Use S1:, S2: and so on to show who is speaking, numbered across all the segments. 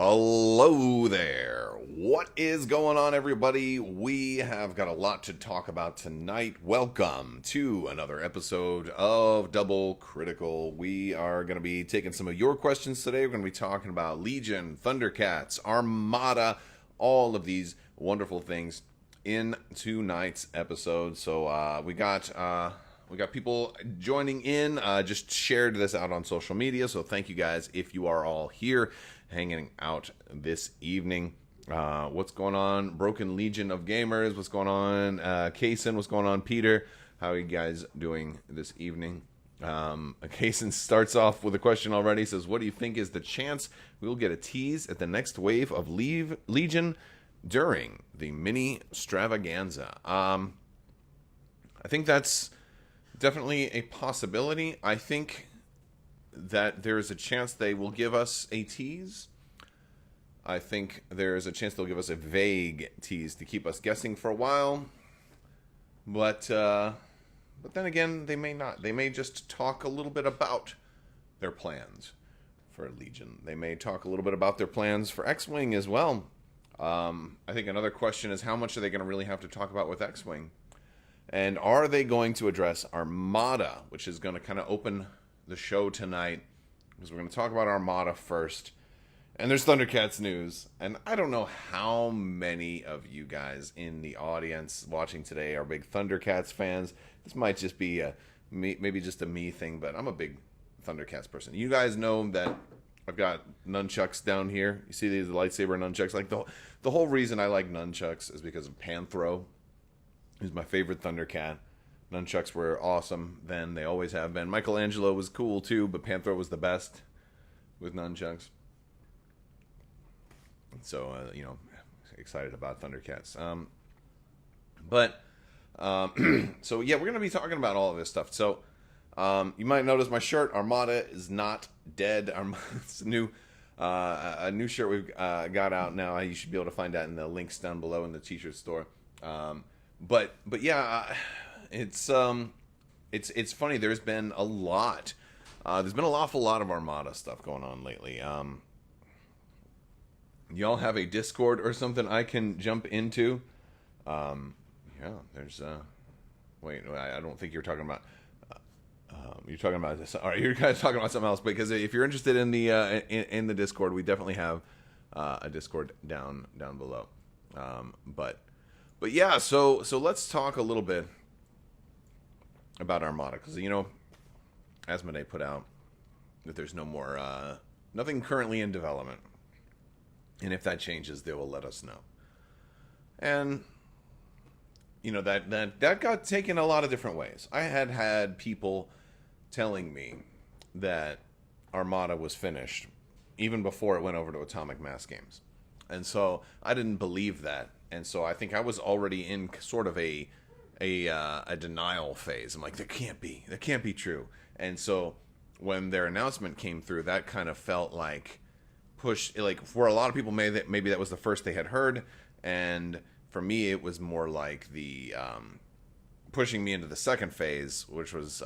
S1: Hello there. What is going on, everybody? We have got a lot to talk about tonight. Welcome to another episode of Double Critical. We are going to be taking some of your questions today. We're going to be talking about Legion, Thundercats, Armada, all of these wonderful things in tonight's episode. So we got people joining in. Just shared this out on social media, so thank you guys if you are all here hanging out this evening. What's going on, Broken Legion of Gamers? What's going on, Kaysen? What's going on, Peter? How are you guys doing this evening? Kaysen starts off with a question already. Says, what do you think is the chance we'll get a tease at the next wave of Legion during the mini extravaganza? I think that's definitely a possibility. I think that there is a chance they will give us a tease. I think there is a chance they'll give us a vague tease to keep us guessing for a while. But then again, they may not. They may just talk a little bit about their plans for Legion. They may talk a little bit about their plans for X-Wing as well. I think another question is, how much are they going to really have to talk about with X-Wing? And are they going to address Armada, which is going to kind of open the show tonight, because we're going to talk about Armada first. And there's Thundercats news. And I don't know how many of you guys in the audience watching today are big Thundercats fans. This might just be maybe just a me thing, but I'm a big Thundercats person. You guys know that I've got nunchucks down here. You see these lightsaber nunchucks? Like the whole reason I like nunchucks is because of Panthro, who's my favorite Thundercat. Nunchucks were awesome then. They always have been. Michelangelo was cool too, but Panthro was the best with nunchucks. So, excited about Thundercats. So yeah, we're going to be talking about all of this stuff. So, you might notice my shirt, Armada is not dead. It's a new shirt we've got out now. You should be able to find that in the links down below in the t-shirt store. But yeah, it's funny. There's been a lot. There's been an awful lot of Armada stuff going on lately. Y'all have a Discord or something I can jump into? Yeah, there's wait, I don't think you're talking about. You're talking about this. All right, you're guys talking about something else. Because if you're interested in the in the Discord, we definitely have a Discord down below. But yeah, so let's talk a little bit about Armada, because Asmodee put out that there's no more nothing currently in development, and if that changes, they will let us know. And that got taken a lot of different ways. I had people telling me that Armada was finished even before it went over to Atomic Mass Games, and so I didn't believe that, and so I think I was already in sort of a denial phase. I'm like, that can't be true. And so when their announcement came through, that kind of felt like for a lot of people, maybe that was the first they had heard, and for me it was more like the pushing me into the second phase, which was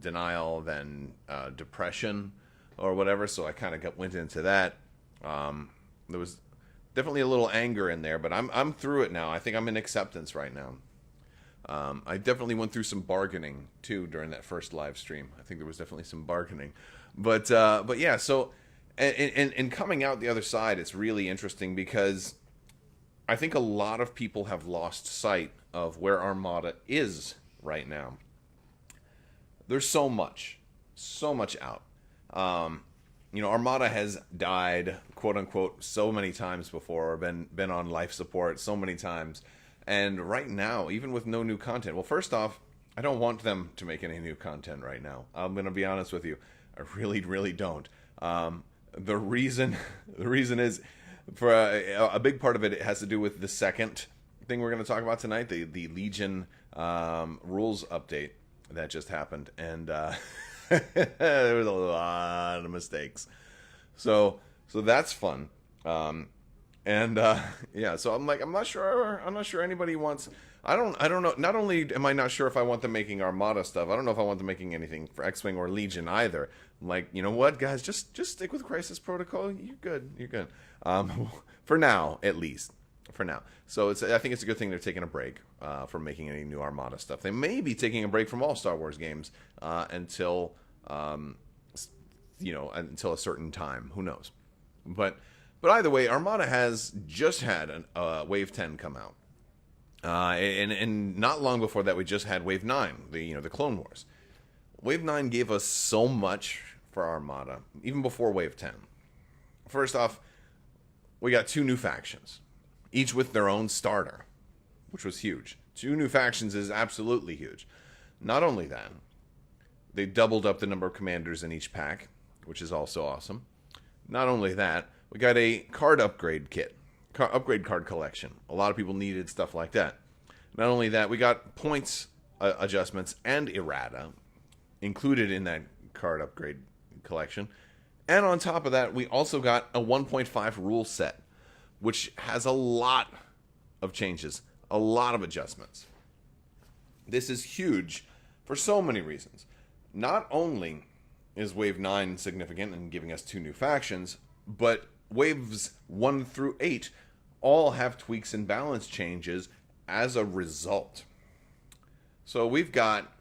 S1: denial, then depression or whatever. So I kind of went into that. There was definitely a little anger in there, but I'm through it now. I think I'm in acceptance right now. I definitely went through some bargaining too during that first live stream. I think there was definitely some bargaining, but yeah. So, and coming out the other side, it's really interesting, because I think a lot of people have lost sight of where Armada is right now. There's so much out. Armada has died, quote unquote, so many times before, or been on life support so many times. And right now, even with no new content, well, first off, I don't want them to make any new content right now. I'm going to be honest with you. I really, really don't. The reason is, for a big part of it has to do with the second thing we're going to talk about tonight, the Legion rules update that just happened. And there was a lot of mistakes. So that's fun. And yeah, so I'm like, I'm not sure anybody wants. I don't know. Not only am I not sure if I want them making Armada stuff, I don't know if I want them making anything for X-Wing or Legion either. I'm like, you know what, guys, just stick with Crisis Protocol. You're good. You're good. For now, at least. For now. So I think it's a good thing they're taking a break from making any new Armada stuff. They may be taking a break from all Star Wars games until until a certain time. Who knows? But either way, Armada has just had Wave 10 come out. And not long before that, we just had Wave 9, the Clone Wars. Wave 9 gave us so much for Armada, even before Wave 10. First off, we got 2 new factions, each with their own starter, which was huge. 2 new factions is absolutely huge. Not only that, they doubled up the number of commanders in each pack, which is also awesome. Not only that, we got a card upgrade kit. Upgrade card collection. A lot of people needed stuff like that. Not only that, we got points adjustments and errata included in that card upgrade collection. And on top of that, we also got a 1.5 rule set, which has a lot of changes, a lot of adjustments. This is huge for so many reasons. Not only is Wave 9 significant in giving us 2 new factions, but Waves 1 through 8 all have tweaks and balance changes as a result. So we've got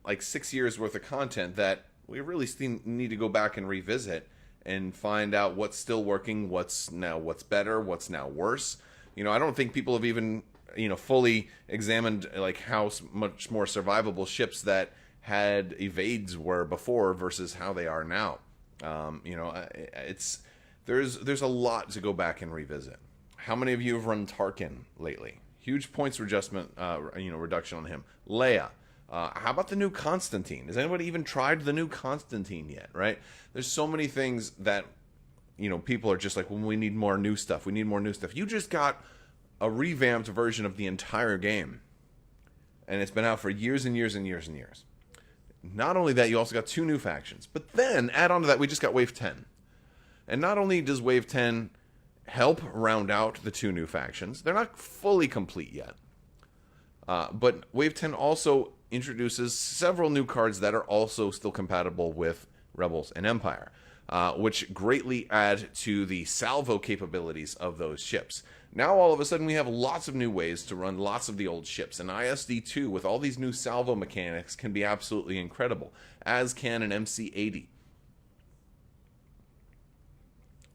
S1: like 6 years worth of content that we really still need to go back and revisit and find out what's still working, what's better, what's now worse. I don't think people have even, fully examined like how much more survivable ships that had evades were before versus how they are now. There's a lot to go back and revisit. How many of you have run Tarkin lately? Huge points reduction on him. Leia. How about the new Constantine? Has anybody even tried the new Constantine yet? Right? There's so many things that people are just like, well, we need more new stuff. We need more new stuff. You just got a revamped version of the entire game, and it's been out for years and years and years and years. Not only that, you also got 2 new factions. But then, add on to that, we just got Wave 10. And not only does Wave 10 help round out the 2 new factions, they're not fully complete yet. But Wave 10 also introduces several new cards that are also still compatible with Rebels and Empire, which greatly add to the salvo capabilities of those ships. Now, all of a sudden, we have lots of new ways to run lots of the old ships. And ISD2, with all these new salvo mechanics, can be absolutely incredible, as can an MC80.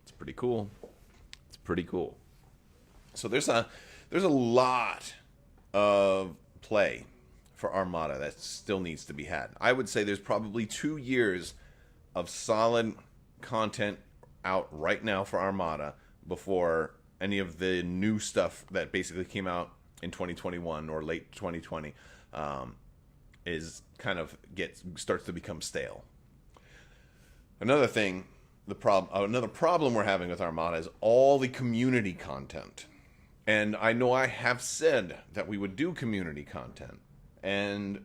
S1: It's pretty cool. It's pretty cool. So there's a lot of play for Armada that still needs to be had. I would say there's probably 2 years of solid content out right now for Armada before any of the new stuff that basically came out in 2021 or late 2020 starts to become stale. Another problem we're having with Armada is all the community content. And I know I have said that we would do community content, and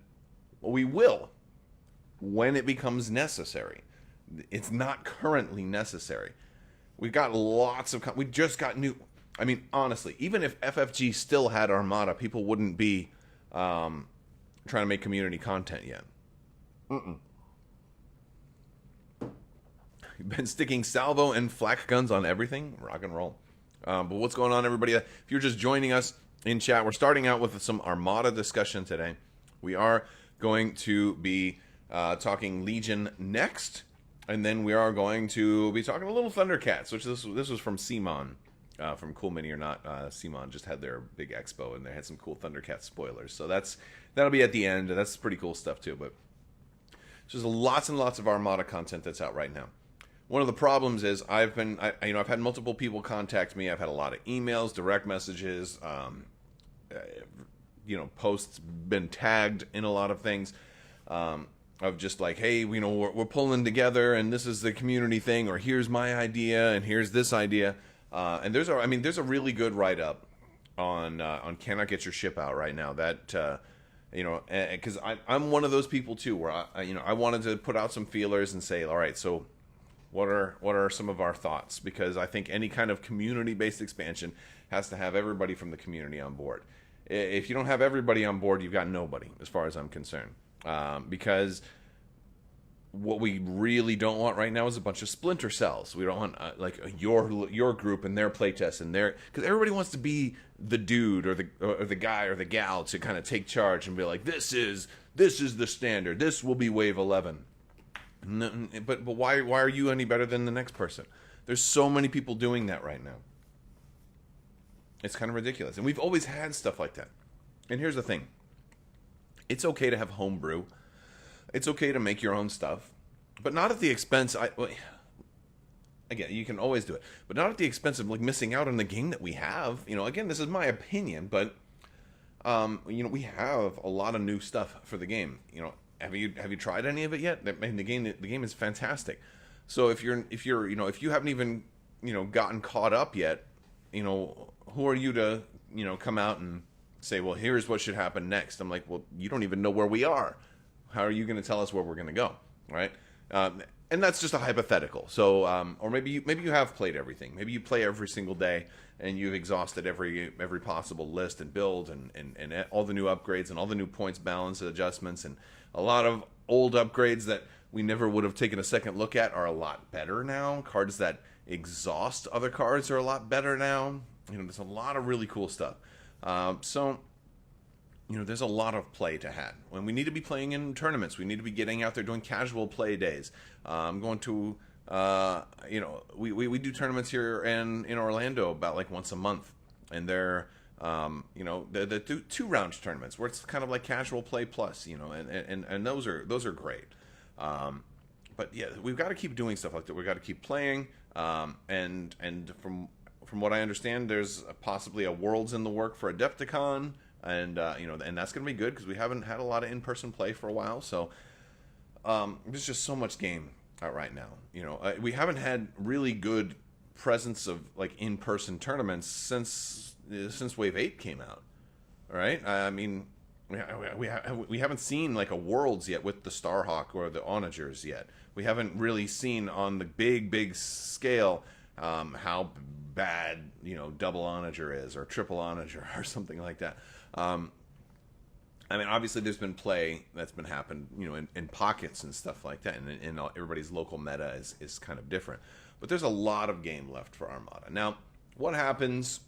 S1: we will when it becomes necessary. It's not currently necessary. We've got lots of... we just got new... I mean, honestly, even if FFG still had Armada, people wouldn't be trying to make community content yet. You've been sticking salvo and flak guns on everything? Rock and roll. But what's going on, everybody? If you're just joining us in chat, we're starting out with some Armada discussion today. We are going to be talking Legion next, and then we are going to be talking a little Thundercats, which this was from CMON, from Cool Mini or Not. CMON just had their big expo, and they had some cool Thundercats spoilers. So that'll be at the end, and that's pretty cool stuff too. But there's lots and lots of Armada content that's out right now. One of the problems is I've had multiple people contact me. I've had a lot of emails, direct messages, posts, been tagged in a lot of things, of just like, hey, we're pulling together, and this is the community thing, or here's my idea, and here's this idea, and there's a really good write up on Cannot Get Your Ship Out right now. That because I'm one of those people too, where I wanted to put out some feelers and say, all right, so What are some of our thoughts? Because I think any kind of community-based expansion has to have everybody from the community on board. If you don't have everybody on board, you've got nobody, as far as I'm concerned. Because what we really don't want right now is a bunch of splinter cells. We don't want like your group and their playtest and their, because everybody wants to be the dude or the guy or the gal to kind of take charge and be like, this is the standard. This will be wave 11. But why are you any better than the next person? There's so many people doing that right now. It's kind of ridiculous. And we've always had stuff like that. And here's the thing. It's okay to have homebrew. It's okay to make your own stuff. But not at the expense... again, you can always do it. But not at the expense of like missing out on the game that we have. You know, again, this is my opinion, but... you know, we have a lot of new stuff for the game. You know, have you tried any of it yet? I mean, the game is fantastic. So if you haven't even, you know, gotten caught up yet, you know, who are you to, you know, come out and say, well, here's what should happen next? I'm like, well, you don't even know where we are. How are you going to tell us where we're going to go, right? And that's just a hypothetical. So, or maybe you have played everything. Maybe you play every single day and you've exhausted every possible list and build and all the new upgrades and all the new points balance adjustments, and a lot of old upgrades that we never would have taken a second look at are a lot better now. Cards that exhaust other cards are a lot better now. You know, there's a lot of really cool stuff. So, you know, there's a lot of play to have. When we need to be playing in tournaments, we need to be getting out there doing casual play days. Going to, you know, we do tournaments here in Orlando about like once a month, and they're, you know, the 2-round tournaments where it's kind of like casual play plus, you know, and those are great. But yeah, we've got to keep doing stuff like that. We've got to keep playing, and from what I understand, there's possibly a Worlds in the work for Adepticon. And, you know, and that's going to be good because we haven't had a lot of in-person play for a while. So there's just so much game out right now. You know, we haven't had really good presence of, like, in-person tournaments since Wave 8 came out. All right? I mean, we haven't seen, like, a Worlds yet with the Starhawk or the Onagers yet. We haven't really seen on the big scale how bad, you know, double Onager is or triple Onager or something like that. I mean, obviously there's been play that's been happened, you know, in pockets and stuff like that, and everybody's local meta is kind of different. But there's a lot of game left for Armada. Now, what happens,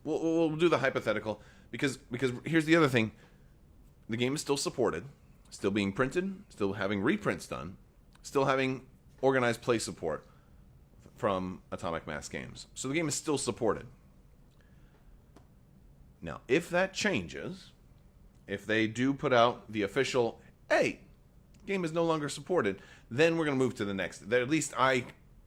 S1: we'll do the hypothetical, because here's the other thing. The game is still supported, still being printed, still having reprints done, still having organized play support from Atomic Mass Games. So the game is still supported. Now, if that changes, if they do put out the official, hey, game is no longer supported, then we're going to move to the next. At least I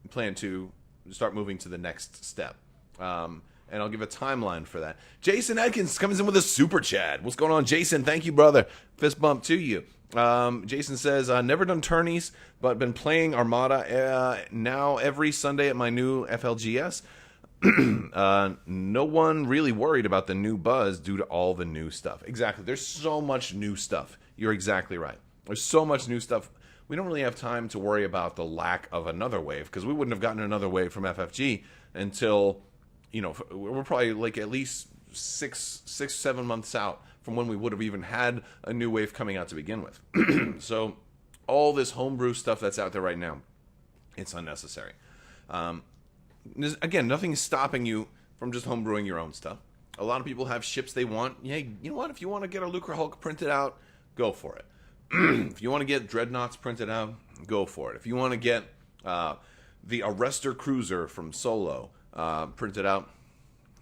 S1: plan to start moving to the next step. And I'll give a timeline for that. Jason Adkins comes in with a super chat. What's going on, Jason? Thank you, brother. Fist bump to you. Jason says, never done tourneys, but been playing Armada now every Sunday at my new FLGS. No one really worried about the new buzz due to all the new stuff. Exactly. There's so much new stuff. You're exactly right. There's so much new stuff. We don't really have time to worry about the lack of another wave, because we wouldn't have gotten another wave from FFG until, you know, we're probably like at least 7 months out from when we would have even had a new wave coming out to begin with. So all this homebrew stuff that's out there right now, it's unnecessary. Again, nothing's stopping you from just homebrewing your own stuff. A lot of people have ships they want. Hey, you know what? If you want to get a Lucre Hulk printed out, go for it. If you want to get Dreadnoughts printed out, go for it. If you want to get the Arrestor Cruiser from Solo printed out,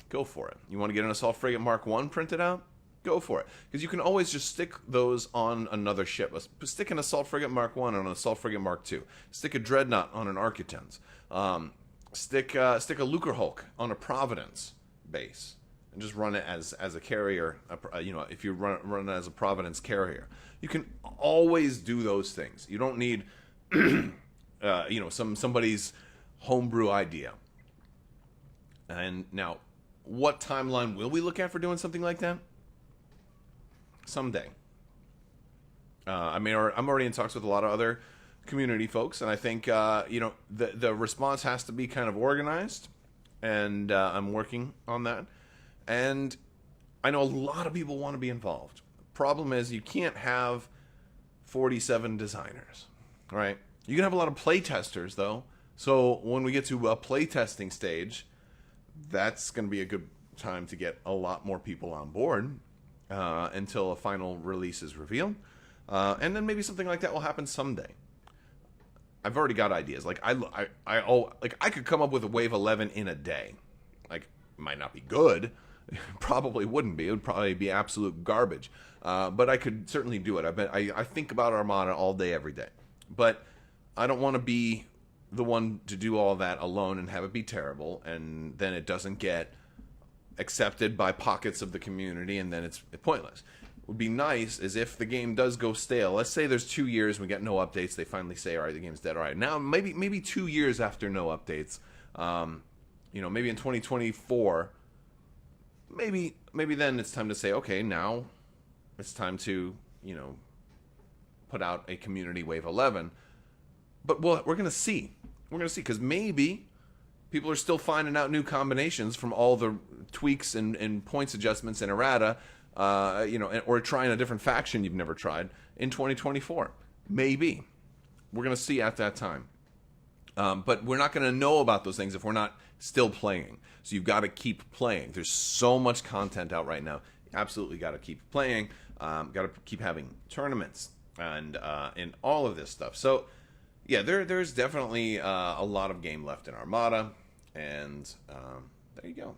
S1: go for it. You want to get an Assault Frigate Mark 1 printed out, go for it. Because you can always just stick those on another ship. Stick an Assault Frigate Mark 1 on an Assault Frigate Mark 2. Stick a Dreadnought on an Architens. Stick a Lucre Hulk on a Providence base and just run it as a carrier. You know, if you run it as a Providence carrier, you can always do those things. You don't need, you know, somebody's homebrew idea. And now, what timeline will we look at for doing something like that? Someday. I mean, I'm already in talks with a lot of other community folks, and I think the response has to be kind of organized, and I'm working on that. And I know a lot of people want to be involved. Problem is, you can't have 47 designers, right? You can have a lot of play testers, though. So when we get to a play testing stage, that's going to be a good time to get a lot more people on board until a final release is revealed. And then maybe something like that will happen someday. I've already got ideas. Like I could come up with a Wave 11 in a day. Like, it might not be good. Probably wouldn't be. It would probably be absolute garbage. But I could certainly do it. I think about Armada all day, every day. But I don't want to be the one to do all that alone and have it be terrible, and then it doesn't get accepted by pockets of the community, and then it's pointless. What would be nice is if the game does go stale. Let's say there's 2 years, we get no updates. They finally say, all right, the game's dead. All right, now maybe 2 years after no updates, maybe in 2024, maybe then it's time to say, okay, now it's time to put out a community Wave 11. But we're going to see. We're going to see, because maybe people are still finding out new combinations from all the tweaks and points adjustments in errata, or trying a different faction you've never tried in 2024. Maybe. We're going to see at that time. But we're not going to know about those things if we're not still playing. So you've got to keep playing. There's so much content out right now. Absolutely got to keep playing. Got to keep having tournaments and all of this stuff. So yeah, there's definitely a lot of game left in Armada, and there you go,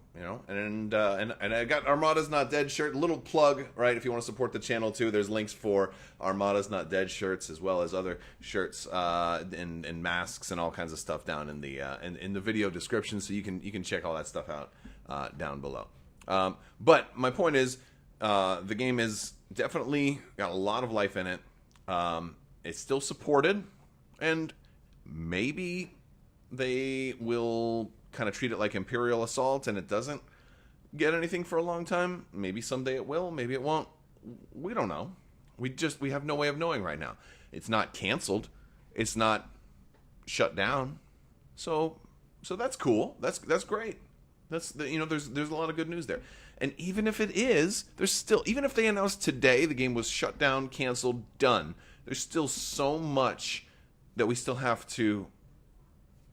S1: and I got Armada's Not Dead shirt. Little plug, right? If you want to support the channel too, there's links for Armada's Not Dead shirts as well as other shirts and masks and all kinds of stuff down in the video description, so you can check all that stuff out down below. But my point is, the game is definitely got a lot of life in it. It's still supported. And maybe they will kind of treat it like Imperial Assault and it doesn't get anything for a long time. Maybe someday it will, maybe it won't. We don't know. We have no way of knowing right now. It's not canceled. It's not shut down. So that's cool. That's great. There's a lot of good news there. And even if it is, even if they announced today the game was shut down, canceled, done, there's still so much that we still have to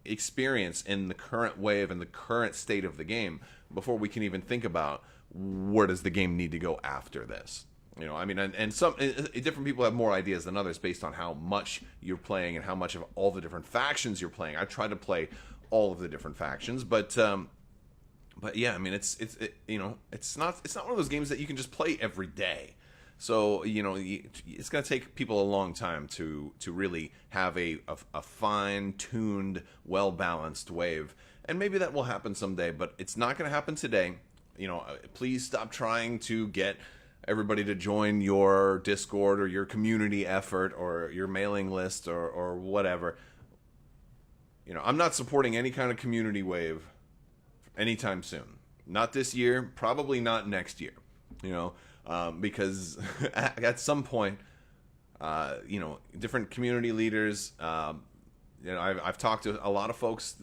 S1: experience in the current wave and the current state of the game before we can even think about where does the game need to go after this. And some different people have more ideas than others based on how much you're playing and how much of all the different factions you're playing. I try to play all of the different factions, but yeah, it's not one of those games that you can just play every day. So, it's going to take people a long time to really have a fine-tuned, well-balanced wave. And maybe that will happen someday, but it's not going to happen today. Please stop trying to get everybody to join your Discord or your community effort or your mailing list or whatever. I'm not supporting any kind of community wave anytime soon. Not this year, probably not next year, because at some point, different community leaders, I've talked to a lot of folks,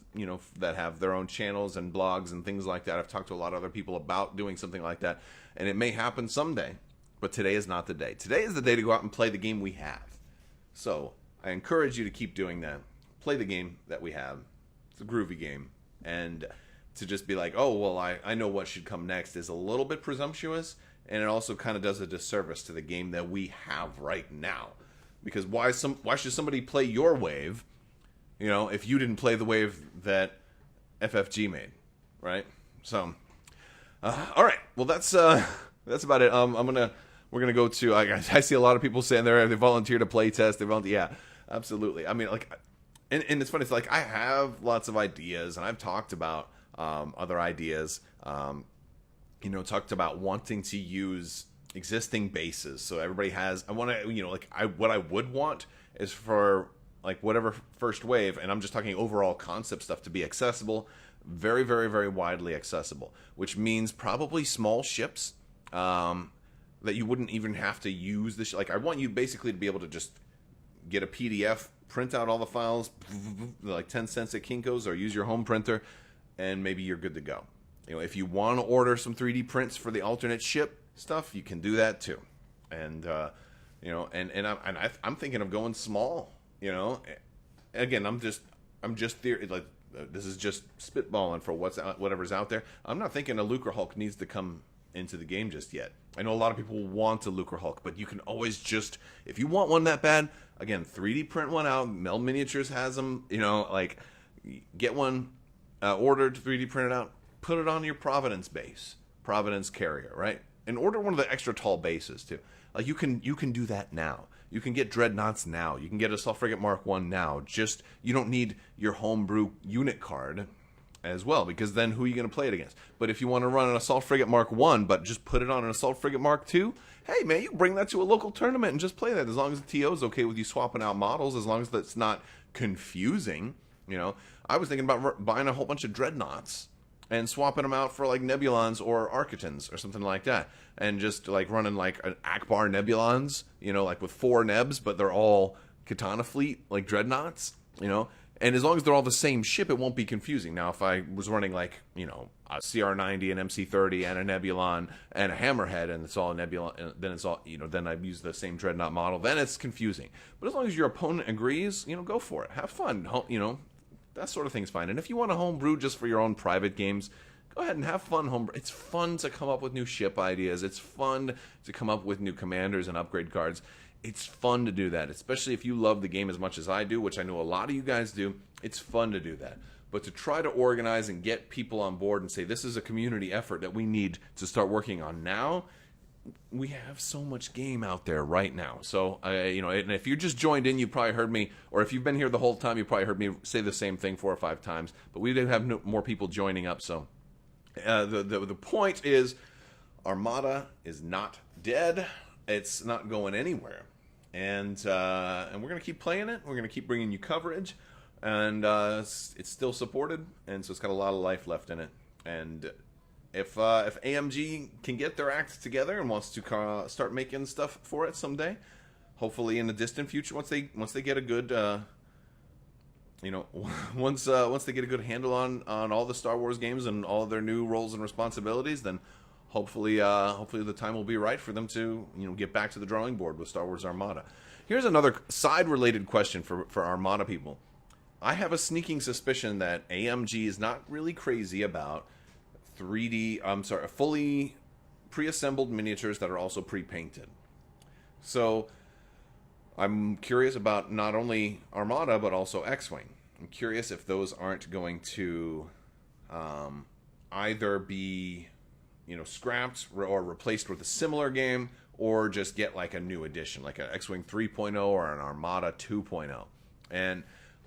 S1: that have their own channels and blogs and things like that. I've talked to a lot of other people about doing something like that, and it may happen someday, but today is not the day. Today is the day to go out and play the game we have. So I encourage you to keep doing that. Play the game that we have. It's a groovy game, and to just be like, oh, well, I know what should come next is a little bit presumptuous. And it also kind of does a disservice to the game that we have right now. Because why should somebody play your wave, if you didn't play the wave that FFG made, right? So, all right. Well, that's about it. We're gonna go to. I see a lot of people saying they volunteer to play test. Yeah, absolutely. And it's funny. It's like I have lots of ideas, and I've talked about other ideas. Talked about wanting to use existing bases. So everybody has, what I would want is for whatever first wave, and I'm just talking overall concept stuff, to be accessible, very, very, very widely accessible, which means probably small ships that you wouldn't even have to use I want you basically to be able to just get a PDF print out all the files, like 10 cents at Kinko's, or use your home printer, and maybe you're good to go. You know, if you want to order some 3D prints for the alternate ship stuff, you can do that too. And you know, I'm thinking of going small. You know, again, I'm just like, this is just spitballing for whatever's out there. I'm not thinking a Lucre Hulk needs to come into the game just yet. I know a lot of people want a Lucre Hulk, but you can always just, if you want one that bad, again, 3D print one out. Mel Miniatures has them. You know, like, get one ordered, 3D printed out, put it on your Providence base, Providence carrier, right? And order one of the extra tall bases too. Like, you can do that now. You can get Dreadnoughts now. You can get Assault Frigate Mark 1 now. Just, you don't need your homebrew unit card as well, because then who are you going to play it against? But if you want to run an Assault Frigate Mark 1, but just put it on an Assault Frigate Mark 2, hey, man, you can bring that to a local tournament and just play that, as long as the TO is okay with you swapping out models, as long as that's not confusing. You know, I was thinking about buying a whole bunch of Dreadnoughts and swapping them out for, like, Nebulons or Architons or something like that, and just, like, running, like, an Akbar Nebulons, you know, like, with 4 Nebs, but they're all Katana Fleet, like, Dreadnoughts, you know. And as long as they're all the same ship, it won't be confusing. Now, if I was running, like, you know, a CR90, an MC30, and a Nebulon, and a Hammerhead, and it's all a Nebulon, then it's all, you know, then I'd use the same Dreadnought model, then it's confusing. But as long as your opponent agrees, you know, go for it. Have fun, you know, that sort of thing's fine. And if you want to homebrew just for your own private games, go ahead and have fun homebrew. It's fun to come up with new ship ideas. It's fun to come up with new commanders and upgrade cards. It's fun to do that, especially if you love the game as much as I do, which I know a lot of you guys do. It's fun to do that. But to try to organize and get people on board and say, this is a community effort that we need to start working on now, we have so much game out there right now. So, you know, and if you just joined in, you probably heard me, or if you've been here the whole time, you probably heard me say the same thing 4 or 5 times. But we did have more people joining up. So the point is, Armada is not dead. It's not going anywhere. And we're going to keep playing it. We're going to keep bringing you coverage. And it's still supported. And so it's got a lot of life left in it. And if AMG can get their act together and wants to start making stuff for it someday, hopefully in the distant future, once they get a good, you know, once they get a good handle on all the Star Wars games and all of their new roles and responsibilities, then hopefully the time will be right for them to, you know, get back to the drawing board with Star Wars Armada. Here's another side-related question for Armada people. I have a sneaking suspicion that AMG is not really crazy about fully pre-assembled miniatures that are also pre-painted. So I'm curious about not only Armada, but also X-Wing. I'm curious if those aren't going to either be, you know, scrapped or replaced with a similar game, or just get like a new edition, like an X-Wing 3.0 or an Armada 2.0. And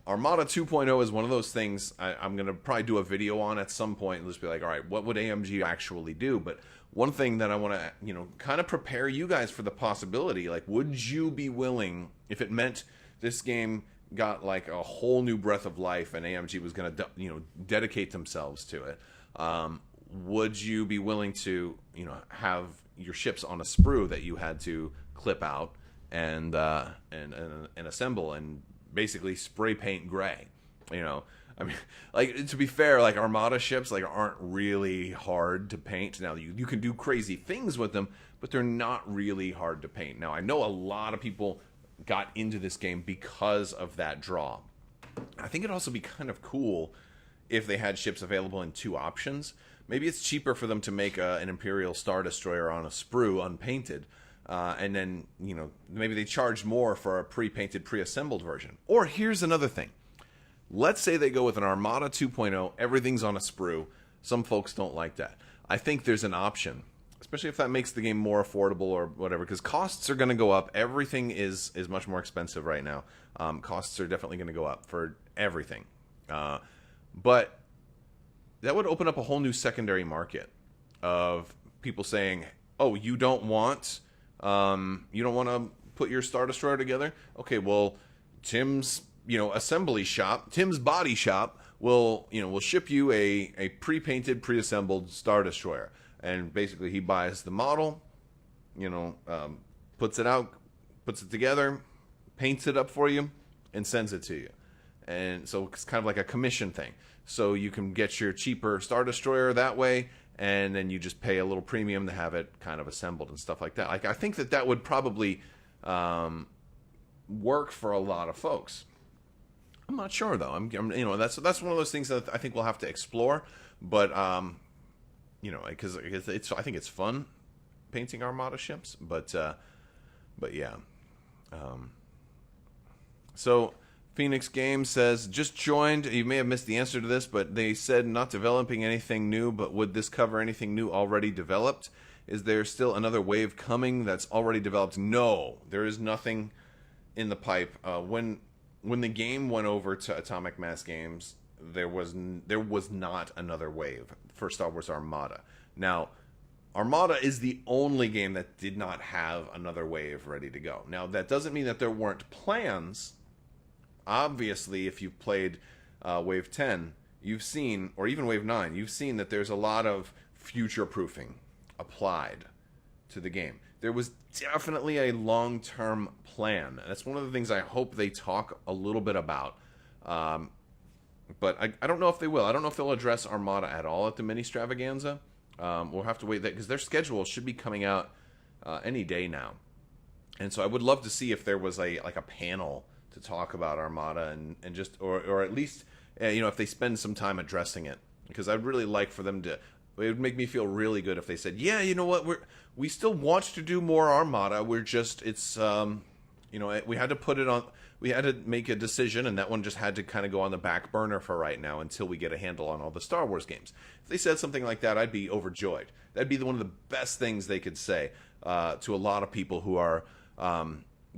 S1: Armada 2.0 is one of those things I'm going to probably do a video on at some point and just be like, all right, what would AMG actually do? But one thing that I want to, you know, kind of prepare you guys for the possibility, like, would you be willing, if it meant this game got like a whole new breath of life and AMG was going to, you know, dedicate themselves to it, would you be willing to, you know, have your ships on a sprue that you had to clip out and assemble and basically spray paint gray? You know, I mean, like, to be fair, like, Armada ships, like, aren't really hard to paint. Now, you can do crazy things with them, but they're not really hard to paint. Now, I know a lot of people got into this game because of that draw. I think it'd also be kind of cool if they had ships available in 2 options. Maybe it's cheaper for them to make an Imperial Star Destroyer on a sprue, unpainted, and then, you know, maybe they charge more for a pre-painted, pre-assembled version. Or here's another thing. Let's say they go with an Armada 2.0, everything's on a sprue. Some folks don't like that. I think there's an option, especially if that makes the game more affordable or whatever, because costs are going to go up. Everything is much more expensive right now. Costs are definitely going to go up for everything. But that would open up a whole new secondary market of people saying, oh, you don't want to put your Star Destroyer together? Okay, well, Tim's, you know, assembly shop, Tim's body shop will ship you a pre-painted, pre-assembled Star Destroyer. And basically he buys the model, you know, puts it out, puts it together, paints it up for you, and sends it to you. And so it's kind of like a commission thing. So you can get your cheaper Star Destroyer that way, and then you just pay a little premium to have it kind of assembled and stuff like that. Like, I think that would probably work for a lot of folks. I'm not sure though. I'm that's one of those things that I think we'll have to explore. But because I think it's fun painting Armada ships. But yeah. So Phoenix Games says, just joined. You may have missed the answer to this, but they said not developing anything new. But would this cover anything new already developed? Is there still another wave coming that's already developed? No, there is nothing in the pipe. When the game went over to Atomic Mass Games, there was not another wave for Star Wars Armada. Now, Armada is the only game that did not have another wave ready to go. Now, that doesn't mean that there weren't plans. Obviously, if you've played Wave 10, you've seen, or even Wave 9, you've seen that there's a lot of future-proofing applied to the game. There was definitely a long-term plan. That's one of the things I hope they talk a little bit about. But I don't know if they will. I don't know if they'll address Armada at all at the mini-stravaganza. We'll have to wait that, because their schedule should be coming out any day now. And so I would love to see if there was a panel to talk about Armada and just or at least if they spend some time addressing it, because I'd really like for them to. It would make me feel really good if they said, yeah, you know what, we still want to do more Armada. We're just we had to put it on. We had to make a decision, and that one just had to kind of go on the back burner for right now until we get a handle on all the Star Wars games. If they said something like that, I'd be overjoyed. That'd be one of the best things they could say to a lot of people who are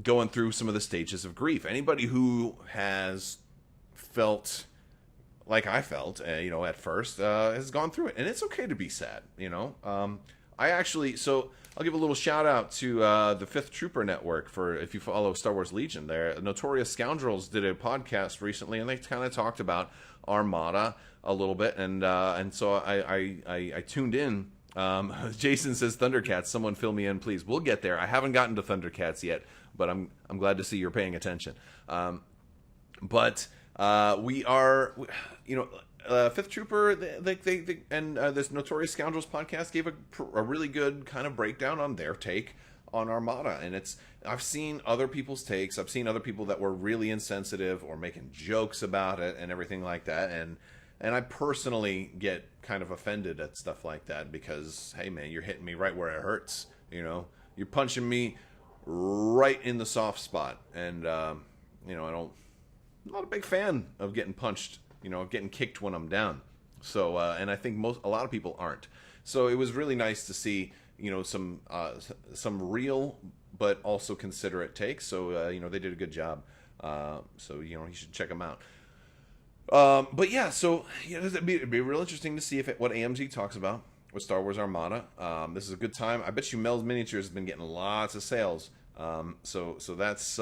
S1: going through some of the stages of grief. Anybody who has felt like I felt, at first, has gone through it, and it's okay to be sad. I'll give a little shout out to the Fifth Trooper Network for, if you follow Star Wars Legion. There, Notorious Scoundrels did a podcast recently, and they kind of talked about Armada a little bit, and so I tuned in. Jason says, Thundercats, someone fill me in, please. We'll get there. I haven't gotten to Thundercats yet, but I'm glad to see you're paying attention. We are, Fifth Trooper, and this Notorious Scoundrels podcast gave a really good kind of breakdown on their take on Armada, and I've seen other people's takes. I've seen other people that were really insensitive or making jokes about it and everything like that, and I personally get kind of offended at stuff like that because, hey man, you're hitting me right where it hurts. You're punching me right in the soft spot, and I'm not a big fan of getting punched, getting kicked when I'm down. So, and I think a lot of people aren't. So it was really nice to see, some real but also considerate takes. So, they did a good job. So, you should check them out. But yeah, so it'd be real interesting to see what AMG talks about with Star Wars Armada. This is a good time. I bet you Mel's Miniatures has been getting lots of sales. So that's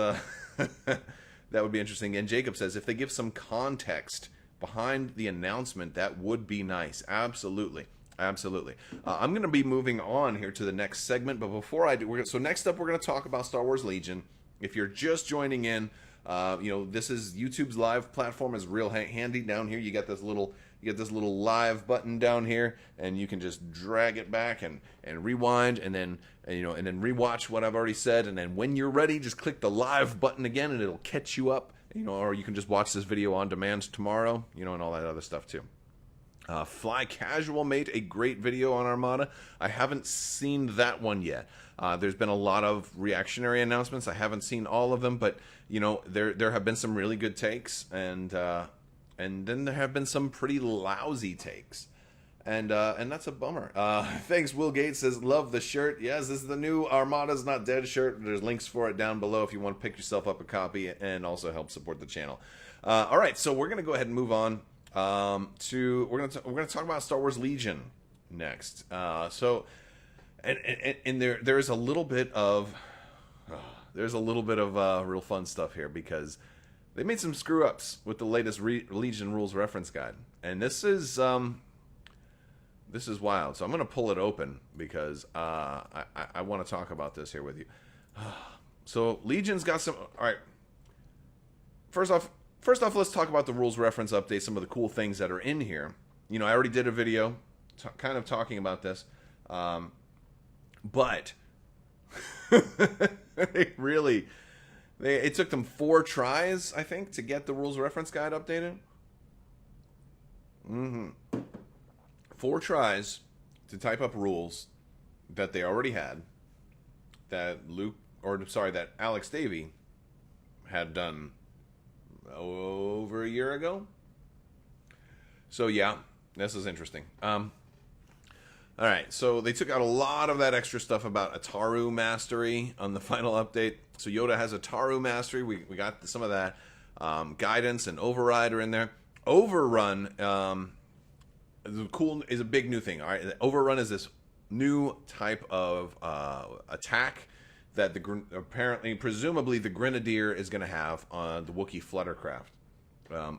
S1: that would be interesting. And Jacob says, if they give some context behind the announcement, that would be nice. Absolutely. I'm going to be moving on here to the next segment, but before I do, so next up we're going to talk about Star Wars Legion. If you're just joining in, this is YouTube's live platform is real handy down here. You got this little live button down here, and you can just drag it back and rewind, and then rewatch what I've already said, and then when you're ready, just click the live button again, and it'll catch you up. Or you can just watch this video on demand tomorrow, and all that other stuff too. Fly Casual made a great video on Armada. I haven't seen that one yet. There's been a lot of reactionary announcements. I haven't seen all of them, but there have been some really good takes, and then there have been some pretty lousy takes, and that's a bummer. Thanks. Will Gates says, love the shirt. Yes, this is the new Armada's Not Dead shirt. There's links for it down below if you want to pick yourself up a copy and also help support the channel. All right, so we're gonna go ahead and move on. We're gonna talk about Star Wars Legion next. And there's a little bit of real fun stuff here, because they made some screw ups with the latest Legion rules reference guide, and this is wild. So I'm gonna pull it open because I want to talk about this here with you. So Legion's got some. All right. first off, let's talk about the rules reference update. Some of the cool things that are in here. You know, I already did a video kind of talking about this, but it took them 4 tries, I think, to get the rules reference guide updated. 4 tries to type up rules that they already had, that that Alex Davey had done over a year ago. So yeah, this is interesting. All right, so they took out a lot of that extra stuff about Ataru Mastery on the final update. So Yoda has Ataru Mastery. We got some of that. Guidance and Override are in there. Overrun is a big new thing. All right, Overrun is this new type of attack that presumably the Grenadier is going to have on the Wookiee Fluttercraft.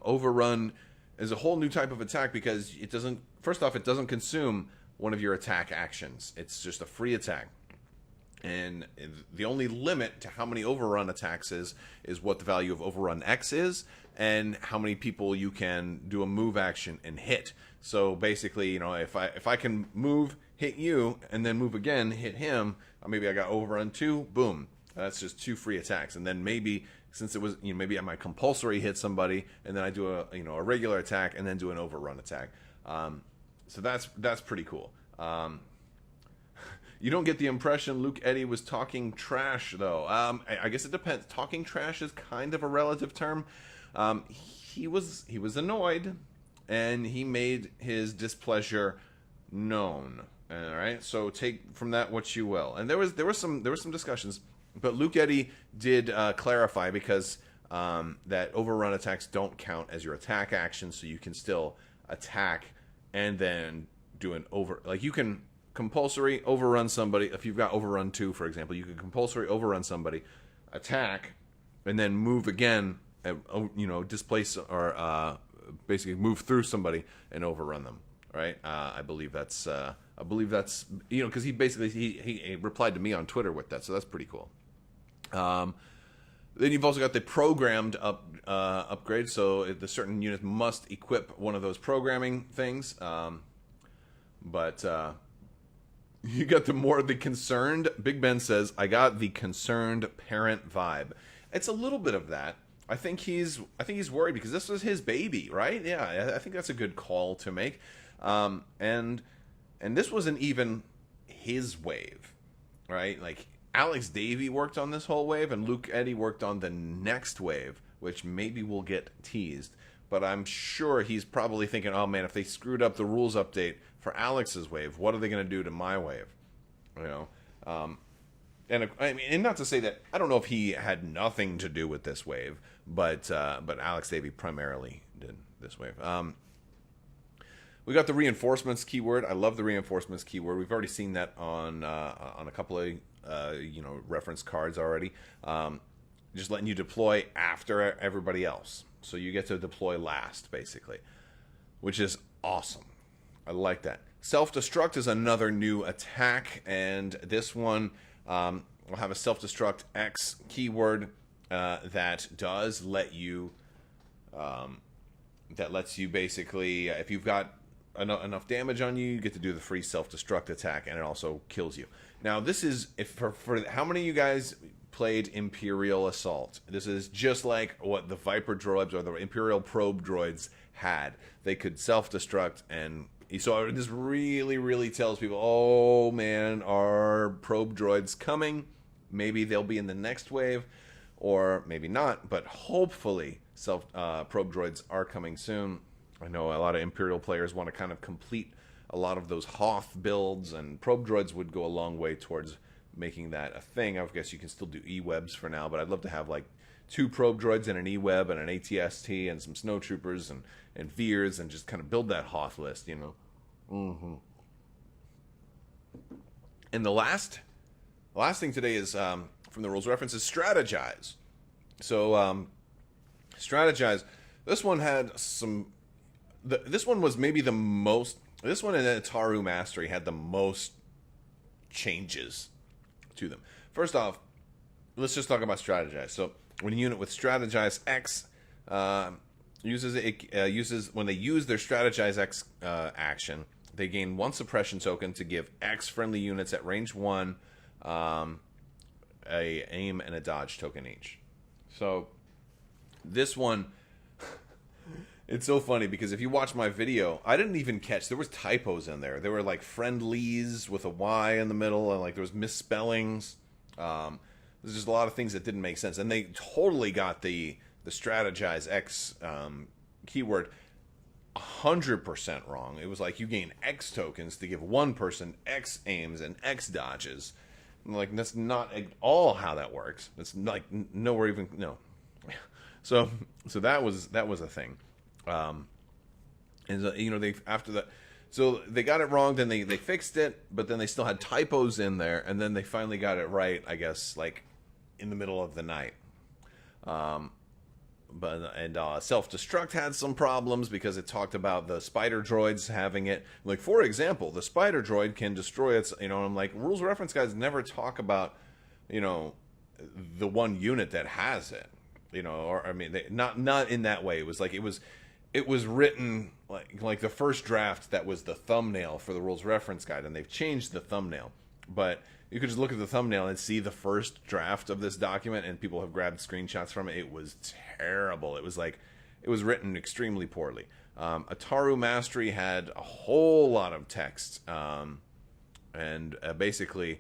S1: Overrun is a whole new type of attack because it doesn't consume one of your attack actions. It's just a free attack. And the only limit to how many Overrun attacks is what the value of Overrun X is, and how many people you can do a move action and hit. So basically, you know, if I can move, hit you, and then move again, hit him, maybe I got Overrun 2, boom. That's just 2 free attacks. And then maybe, since it was, you know, maybe I might compulsory hit somebody, and then I do a regular attack, and then do an Overrun attack. So that's pretty cool. You don't get the impression Luke Eddy was talking trash, though. I guess it depends. Talking trash is kind of a relative term. He was annoyed, and he made his displeasure known. All right, so take from that what you will. And there was some discussions, but Luke Eddy did clarify, because that Overrun attacks don't count as your attack action, so you can still attack and then do an you can compulsory Overrun somebody. If you've got Overrun 2, for example, you can compulsory Overrun somebody, attack, and then move again, displace or basically move through somebody and Overrun them. Right? I believe that's because he replied to me on Twitter with that, so that's pretty cool. Then you've also got the programmed upgrade, so the certain units must equip one of those programming things. But you got the concerned. Big Ben says, I got the concerned parent vibe. It's a little bit of that. I think he's worried because this was his baby, right? Yeah, I think that's a good call to make. And this wasn't even his wave, right? Like, Alex Davey worked on this whole wave, and Luke Eddy worked on the next wave, which maybe will get teased. But I'm sure he's probably thinking, oh man, if they screwed up the rules update for Alex's wave, what are they going to do to my wave? You know, and not to say that I don't know if he had nothing to do with this wave, but Alex Davey primarily did this wave. We got the reinforcements keyword. I love the reinforcements keyword. We've already seen that on a couple of reference cards already. Just letting you deploy after everybody else, so you get to deploy last, basically, which is awesome. I like that. Self-destruct is another new attack, and this one will have a self-destruct X keyword that does let you basically, if you've got enough damage on you, you get to do the free self-destruct attack, and it also kills you. Now, this is for how many of you guys played Imperial Assault? This is just like what the Viper droids or the Imperial probe droids had. They could self-destruct, and so this really, really tells people, oh man, are probe droids coming? Maybe they'll be in the next wave, or maybe not, but hopefully probe droids are coming soon. I know a lot of Imperial players want to kind of complete a lot of those Hoth builds, and probe droids would go a long way towards making that a thing. I guess you can still do E-webs for now, but I'd love to have like 2 probe droids and an E-web and an ATST and some snowtroopers and Veers, and just kind of build that Hoth list, you know. And the last thing today is from the rules reference is strategize. So strategize. This one had some. This one was maybe the most. This one in Ataru Mastery had the most changes to them. First off, let's just talk about strategize. So when a unit with strategize X uses when they use their strategize X action, they gain 1 suppression token to give X friendly units at range 1 a aim and a dodge token each. So this one, it's so funny because if you watch my video, I didn't even catch, there was typos in there. There were like friendlies with a Y in the middle, and like there was misspellings. There's just a lot of things that didn't make sense, and they totally got the strategize X keyword 100% wrong. It was like you gain X tokens to give one person X aims and X dodges. Like, that's not at all how that works. It's like nowhere even, no. So that was a thing. And so, you know, they, after that, so they got it wrong, then they fixed it, but then they still had typos in there, and then they finally got it right, I guess, like in the middle of the night. Self-destruct had some problems because it talked about the spider droids having it. Like, for example, the spider droid can destroy its, you know, I'm like, rules reference guides never talk about, you know, the one unit that has it, you know, or, I mean, not in that way. It was like, it was written like the first draft that was the thumbnail for the rules reference guide, and they've changed the thumbnail, but you could just look at the thumbnail and see the first draft of this document, and people have grabbed screenshots from it. It was terrible. It was like, it was written extremely poorly. Ataru Mastery had a whole lot of text, and basically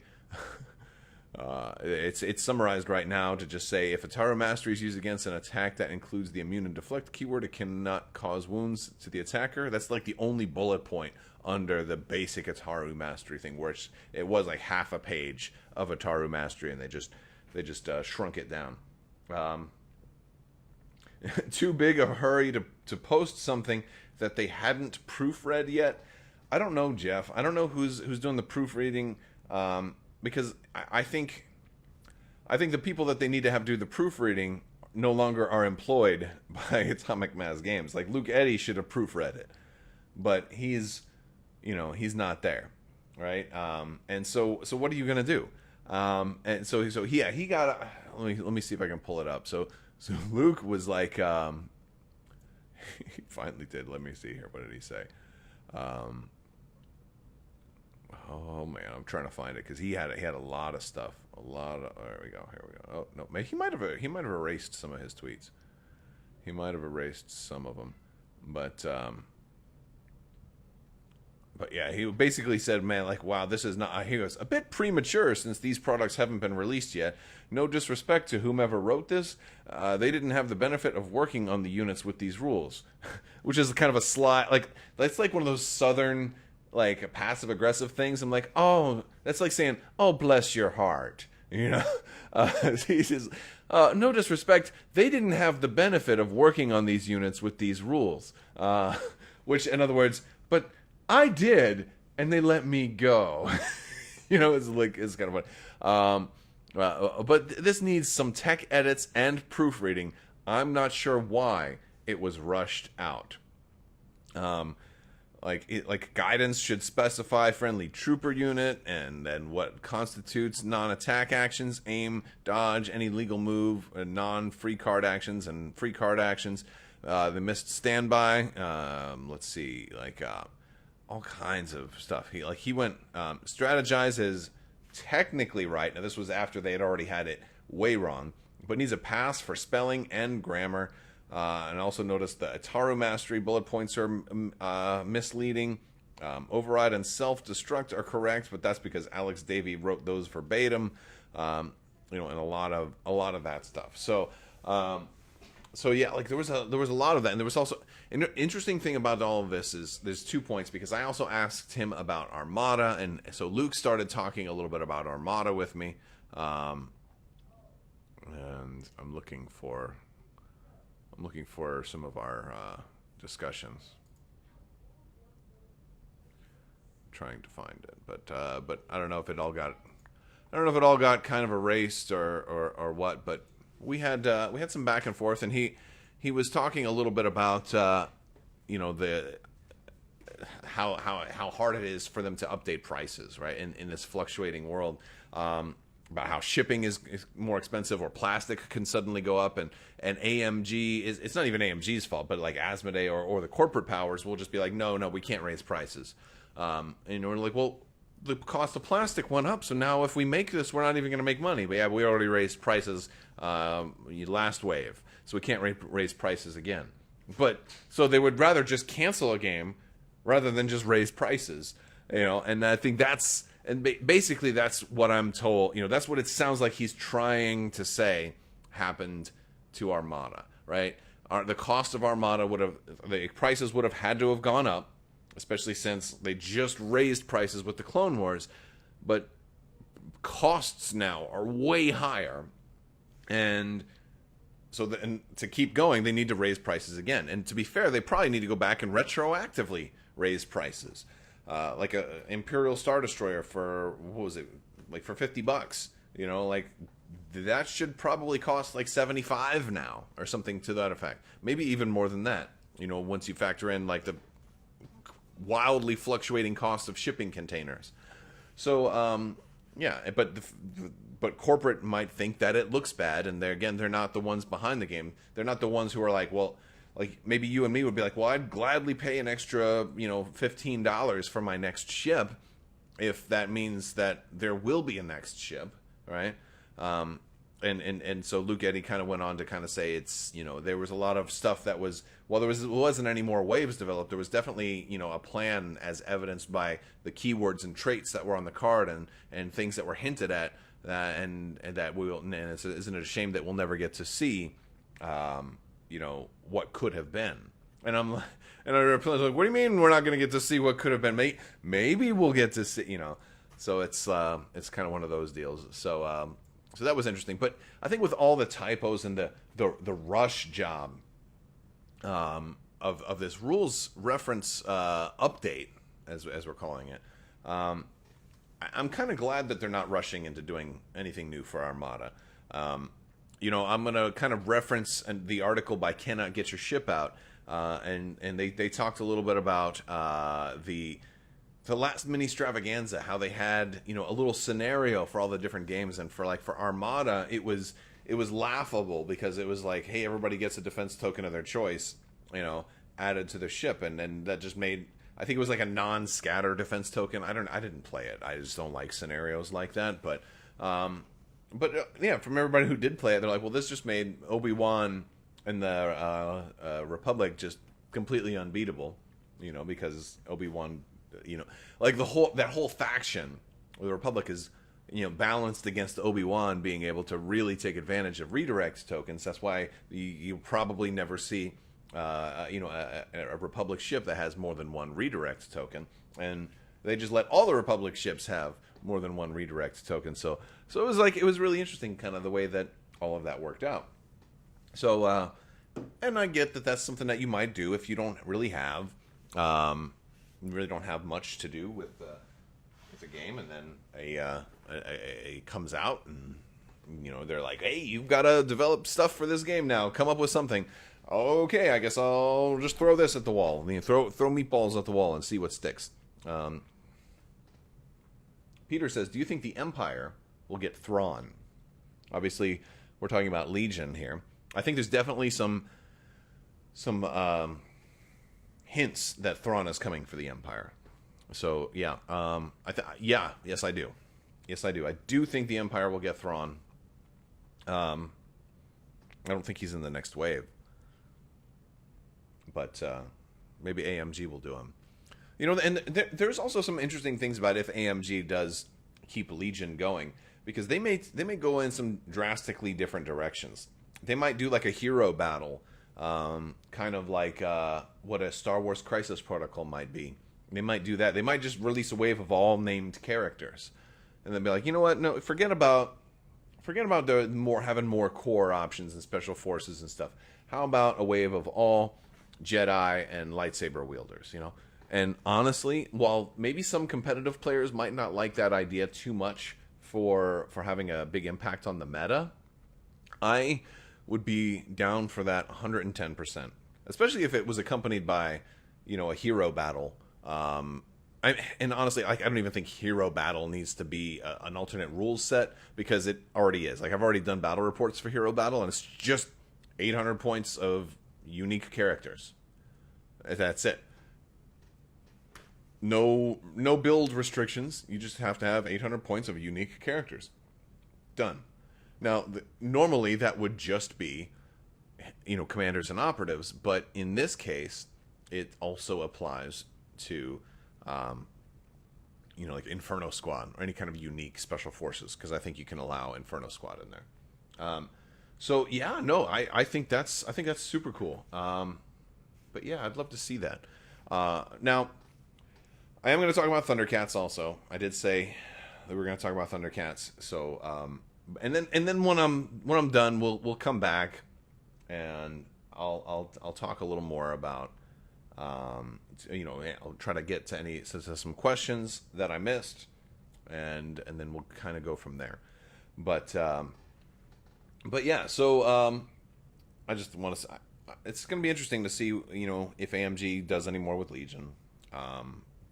S1: it's summarized right now to just say, if Ataru Mastery is used against an attack that includes the immune and deflect keyword, it cannot cause wounds to the attacker. That's like the only bullet point under the basic Ataru Mastery thing, where it was like half a page of Ataru Mastery, and they just shrunk it down. Too big a hurry to post something that they hadn't proofread yet. I don't know, Jeff. I don't know who's doing the proofreading, because I think the people that they need to have do the proofreading no longer are employed by Atomic Mass Games. Like, Luke Eddy should have proofread it, but he's not there, right? And so what are you gonna do? And so yeah, he got. Let me see if I can pull it up. So Luke was like, he finally did. Let me see here. What did he say? Oh man, I'm trying to find it because he had a lot of stuff. There we go. Here we go. Oh no, man, he might have erased some of his tweets. He might have erased some of them, but yeah, he basically said, man, like, wow, this is not, he goes, a bit premature since these products haven't been released yet. No disrespect to whomever wrote this. They didn't have the benefit of working on the units with these rules, which is kind of a sly, like, that's like one of those Southern, like, passive-aggressive things. I'm like, oh, that's like saying, oh, bless your heart, you know? He says, no disrespect, they didn't have the benefit of working on these units with these rules. Which, in other words, but I did, and they let me go. You know, it's kind of fun. But this needs some tech edits and proofreading. I'm not sure why it was rushed out. Like guidance should specify friendly trooper unit, and then what constitutes non-attack actions, aim, dodge, any legal move, non-free card actions, and free card actions. The missed standby. Let's see, like all kinds of stuff. He went strategize is technically right. Now this was after they had already had it way wrong, but needs a pass for spelling and grammar. And also notice the Ataru Mastery bullet points are misleading. Override and self-destruct are correct, but that's because Alex Davey wrote those verbatim. You know, and a lot of that stuff. So yeah, like there was a lot of that, and there was also an interesting thing about all of this is there's 2 points, because I also asked him about Armada, and so Luke started talking a little bit about Armada with me, and I'm looking for some of our discussions. I'm trying to find it, but I don't know if it all got kind of erased or what, but we had some back and forth, and he was talking a little bit about you know, the how hard it is for them to update prices, right, in this fluctuating world. about how shipping is more expensive, or plastic can suddenly go up, and AMG is, it's not even AMG's fault, but like Asmodee or the corporate powers will just be like, no, we can't raise prices. And we're like, well, the cost of plastic went up, so now if we make this, we're not even going to make money. But yeah, we already raised prices last wave, so we can't raise prices again. But so they would rather just cancel a game rather than just raise prices, and I think that's. And basically, that's what I'm told. That's what it sounds like he's trying to say happened to Armada, right? The cost of Armada the prices would have had to have gone up, especially since they just raised prices with the Clone Wars. But costs now are way higher, and so to keep going, they need to raise prices again. And to be fair, they probably need to go back and retroactively raise prices. Like a Imperial Star Destroyer for, what was it, like for $50, like that should probably cost like $75 now, or something to that effect. Maybe even more than that, once you factor in like the wildly fluctuating cost of shipping containers. So, yeah, but corporate might think that it looks bad, and they're not the ones behind the game. They're not the ones who are like, well, like maybe you and me would be like, well, I'd gladly pay an extra, $15 for my next ship if that means that there will be a next ship, right? And so Luke Eddy kind of went on to kind of say it's, there was a lot of stuff that was, well, wasn't any more waves developed. There was definitely, a plan as evidenced by the keywords and traits that were on the card and things that were hinted at, and that we will, and isn't it a shame that we'll never get to see, what could have been. And I replied, like, what do you mean we're not going to get to see what could have been? Maybe we'll get to see, So it's kind of one of those deals. So that was interesting. But I think with all the typos and the rush job of this rules reference update, as we're calling it, I'm kind of glad that they're not rushing into doing anything new for Armada. I'm going to kind of reference the article by Cannot Get Your Ship Out, and they talked a little bit about the last mini extravaganza, how they had a little scenario for all the different games, and for Armada it was laughable because it was like, hey, everybody gets a defense token of their choice, added to their ship, and then that just made, I think it was like a non-scatter defense token. I didn't play it. I just don't like scenarios like that, but yeah, from everybody who did play it, they're like, well, this just made Obi-Wan and the Republic just completely unbeatable, because Obi-Wan, like that whole faction, the Republic is, balanced against Obi-Wan being able to really take advantage of redirect tokens. That's why you probably never see, a Republic ship that has more than one redirect token, and they just let all the Republic ships have more than one redirect token. So it was really interesting, kind of the way that all of that worked out. So, and I get that that's something that you might do if you don't really have, much to do with the game, and then a comes out, and they're like, hey, you've got to develop stuff for this game now. Come up with something. Okay, I guess I'll just throw this at the wall. Throw meatballs at the wall and see what sticks. Peter says, do you think the Empire will get Thrawn? Obviously, we're talking about Legion here. I think there's definitely some hints that Thrawn is coming for the Empire. So, yeah. Yes, I do. Yes, I do. I do think the Empire will get Thrawn. I don't think he's in the next wave. But maybe AMG will do him. And there's also some interesting things about if AMG does keep Legion going, because they may go in some drastically different directions. They might do like a hero battle, kind of like what a Star Wars Crisis Protocol might be. They might do that. They might just release a wave of all named characters, and then be like, you know what? No, forget about having more core options and special forces and stuff. How about a wave of all Jedi and lightsaber wielders? And honestly, while maybe some competitive players might not like that idea too much for having a big impact on the meta, I would be down for that 110%. Especially if it was accompanied by, a hero battle. And and honestly, like, I don't even think Hero Battle needs to be an alternate rules set, because it already is. Like, I've already done battle reports for Hero Battle, and it's just 800 points of unique characters. That's it. No build restrictions. You just have to have 800 points of unique characters. Done. Now, normally that would just be, commanders and operatives, but in this case, it also applies to, like Inferno Squad or any kind of unique special forces, because I think you can allow Inferno Squad in there. So yeah, no, I think that's super cool. But yeah, I'd love to see that. Now, I am going to talk about Thundercats also. I did say that we were going to talk about Thundercats. So, and then when I'm done, we'll come back and I'll talk a little more about, I'll try to get to some questions that I missed, and then we'll kind of go from there. But yeah, so I just want to. It's going to be interesting to see, if AMG does any more with Legion.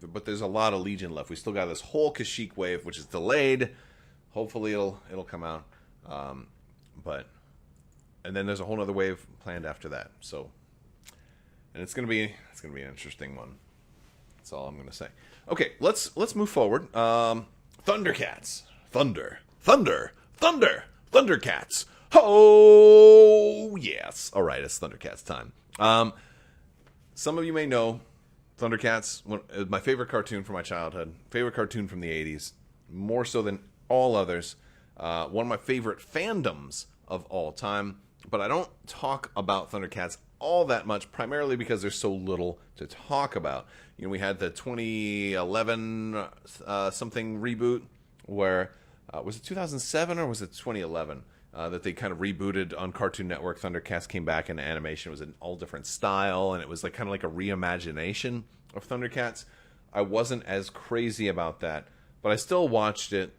S1: But there's a lot of Legion left. We still got this whole Kashyyyk wave, which is delayed. Hopefully it'll come out. And then there's a whole other wave planned after that. So, and it's gonna be an interesting one. That's all I'm gonna say. Okay, let's move forward. Thundercats, Thundercats. Oh yes! All right, it's Thundercats time. Some of you may know Thundercats, my favorite cartoon from my childhood, favorite cartoon from the 80s, more so than all others. One of my favorite fandoms of all time, but I don't talk about Thundercats all that much, primarily because there's so little to talk about. We had the 2011 something reboot, where, was it 2007 or was it 2011? That they kind of rebooted on Cartoon Network. Thundercats came back in animation. It was an all different style, and it was kind of like a reimagination of Thundercats. I wasn't as crazy about that, but I still watched it.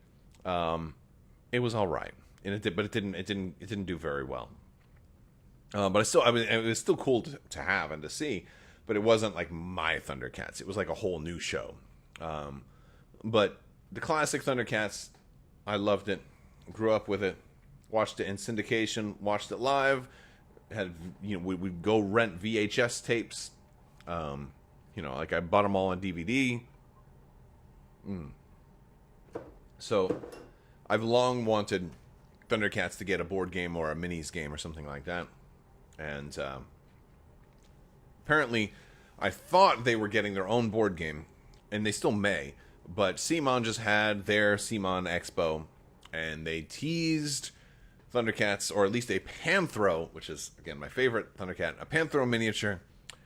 S1: It was all right, and it didn't do very well. But it was still cool to have and to see, but it wasn't like my Thundercats. It was like a whole new show. But the classic Thundercats, I loved it, grew up with it. Watched it in syndication, watched it live. We'd go rent VHS tapes. I bought them all on DVD. So, I've long wanted Thundercats to get a board game or a minis game or something like that. And apparently, I thought they were getting their own board game, and they still may. But CMON just had their CMON Expo, and they teased Thundercats, or at least a Panthro, which is, again, my favorite Thundercat, a Panthro miniature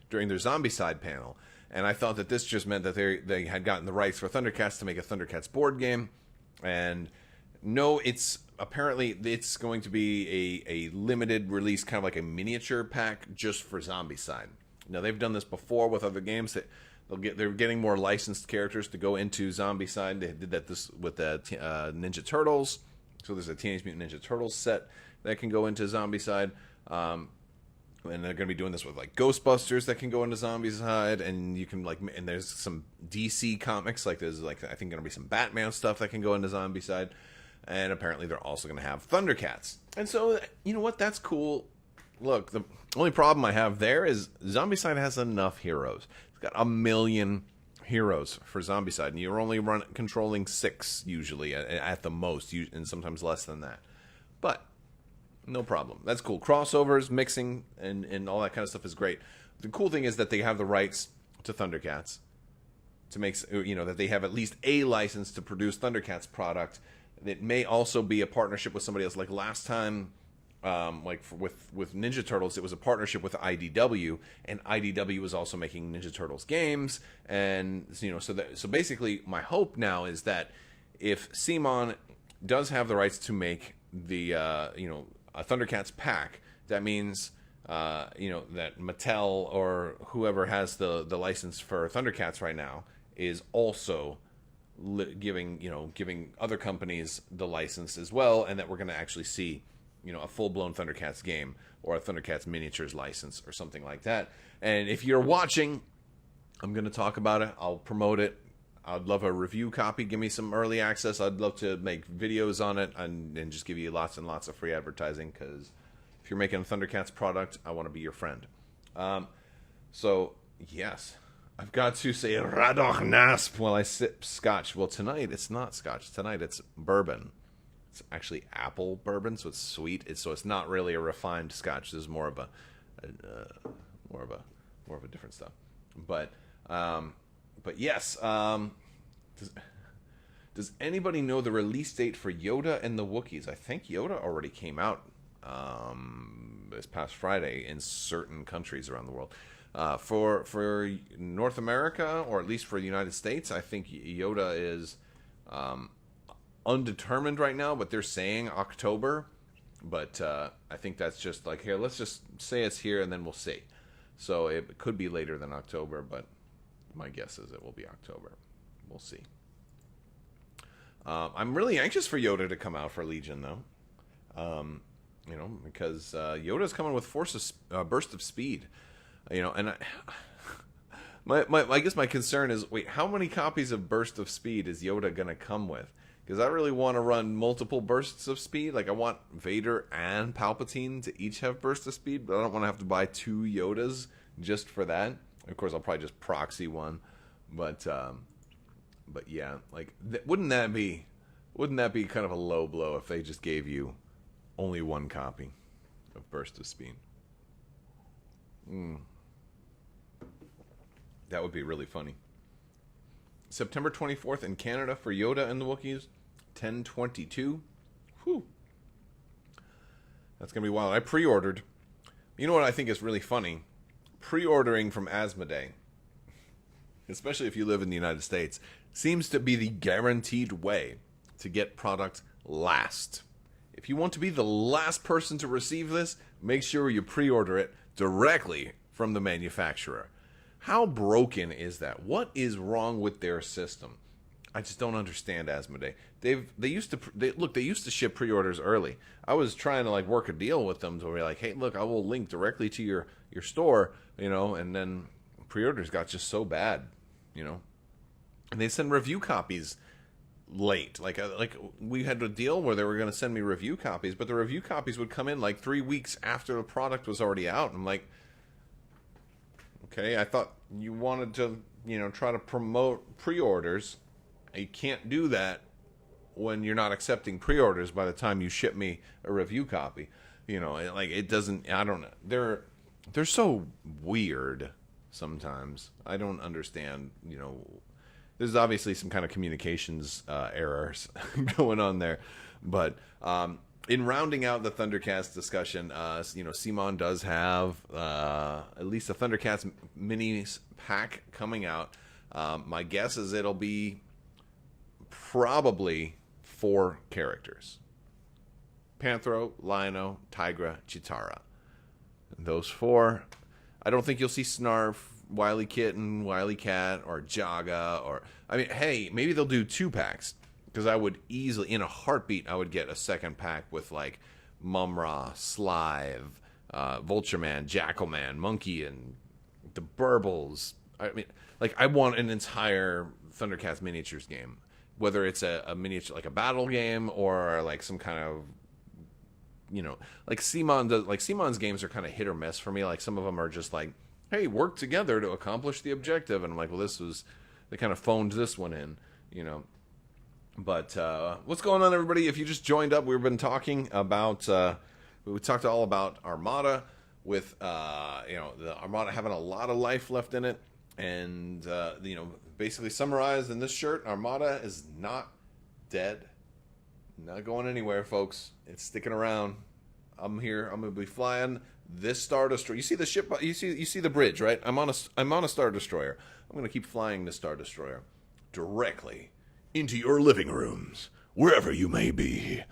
S1: during their Zombicide panel. And I thought that this just meant that they had gotten the rights for Thundercats to make a Thundercats board game. And no, it's going to be a limited release, kind of like a miniature pack just for Zombicide. Now, they've done this before with other games. They're getting more licensed characters to go into Zombicide. They did that with the Ninja Turtles. So there's a Teenage Mutant Ninja Turtles set that can go into Zombicide. And they're going to be doing this with Ghostbusters that can go into Zombicide, and you can and there's some DC comics, there's I think going to be some Batman stuff that can go into Zombicide, and apparently they're also going to have Thundercats. And so, you know what, that's cool. Look, the only problem I have there is Zombicide has enough heroes. It's got 1 million heroes for Zombicide, and you're only controlling 6 usually at the most, and sometimes less than that. But no problem. That's cool. Crossovers, mixing, and all that kind of stuff is great. The cool thing is that they have the rights to Thundercats, to make that they have at least a license to produce Thundercats product. It may also be a partnership with somebody else. Like last time, with Ninja Turtles, it was a partnership with IDW, and IDW was also making Ninja Turtles games. And so basically, my hope now is that if CMON does have the rights to make the a Thundercats pack, that means that Mattel or whoever has the license for Thundercats right now is also giving other companies the license as well, and that we're going to actually see a full-blown Thundercats game or a Thundercats miniatures license or something like that. And if you're watching, I'm going to talk about it. I'll promote it. I'd love a review copy. Give me some early access. I'd love to make videos on it and just give you lots and lots of free advertising, because if you're making a Thundercats product, I want to be your friend. So, yes, I've got to say Radoch Nasp while I sip scotch. Well, tonight it's not scotch. Tonight it's bourbon. It's actually apple bourbon, so it's sweet. It's not really a refined scotch. This is more of a different stuff. But yes. Does anybody know the release date for Yoda and the Wookiees? I think Yoda already came out this past Friday in certain countries around the world. For North America, or at least for the United States, I think Yoda is undetermined right now, but they're saying October. But I think that's just like, here, let's just say it's here and then we'll see. So it could be later than October, but my guess is it will be October. We'll see. I'm really anxious for Yoda to come out for Legion, though. Because Yoda's coming with Burst of Speed. And I guess my concern is, wait, how many copies of Burst of Speed is Yoda going to come with? Because I really want to run multiple bursts of speed. Like, I want Vader and Palpatine to each have Burst of Speed, but I don't want to have to buy 2 Yodas just for that. Of course, I'll probably just proxy one. But yeah, like, wouldn't that be kind of a low blow if they just gave you only 1 copy of Burst of Speed? That would be really funny. September 24th in Canada for Yoda and the Wookiees. 10/22. Whew. That's going to be wild. I pre-ordered. You know what I think is really funny? Pre-ordering from Asmodee, especially if you live in the United States, seems to be the guaranteed way to get product last. If you want to be the last person to receive this, make sure you pre-order it directly from the manufacturer. How broken is that? What is wrong with their system? I just don't understand Asmodee. They used to ship pre-orders early. I was trying to work a deal with them to be like, hey, look, I will link directly to your store, and then pre-orders got just so bad, and they send review copies late. Like we had a deal where they were going to send me review copies, but the review copies would come in 3 weeks after the product was already out. I'm like, okay, I thought you wanted to, try to promote pre-orders. You can't do that when you're not accepting pre-orders by the time you ship me a review copy. It doesn't, I don't know. They're so weird sometimes. I don't understand, there's obviously some kind of communications errors going on there. But in rounding out the Thundercats discussion, CMON does have at least a Thundercats mini pack coming out. My guess is it'll be probably 4 characters: Panthro, Lion-O, Tigra, Chitara. Those 4. I don't think you'll see Snarf, Wily Kitten, Wily Cat, or Jaga, or hey, maybe they'll do 2 packs. Because I would easily, in a heartbeat, I would get a second pack with Mumra, Slive, Vultureman, Jackalman, Monkey, and the Burbles. I want an entire Thundercats miniatures game, whether it's a miniature, a battle game, or some kind of, CMON does. CMON's games are kind of hit or miss for me. Some of them are just hey, work together to accomplish the objective, and I'm like, well, they kind of phoned this one in, But what's going on, everybody? If you just joined up, we've been talking about we talked all about Armada, with the Armada having a lot of life left in it, and basically summarized in this shirt, Armada is not dead, not going anywhere, folks. It's sticking around. I'm here. I'm gonna be flying this Star Destroyer. You see the ship? You see the bridge, right? I'm on a Star Destroyer. I'm gonna keep flying the Star Destroyer directly into your living rooms, wherever you may be.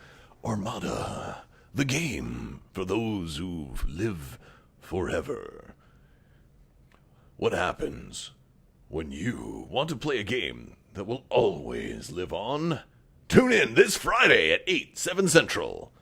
S1: Armada, the game for those who live forever. What happens when you want to play a game that will always live on? Tune in this Friday at 8, 7 Central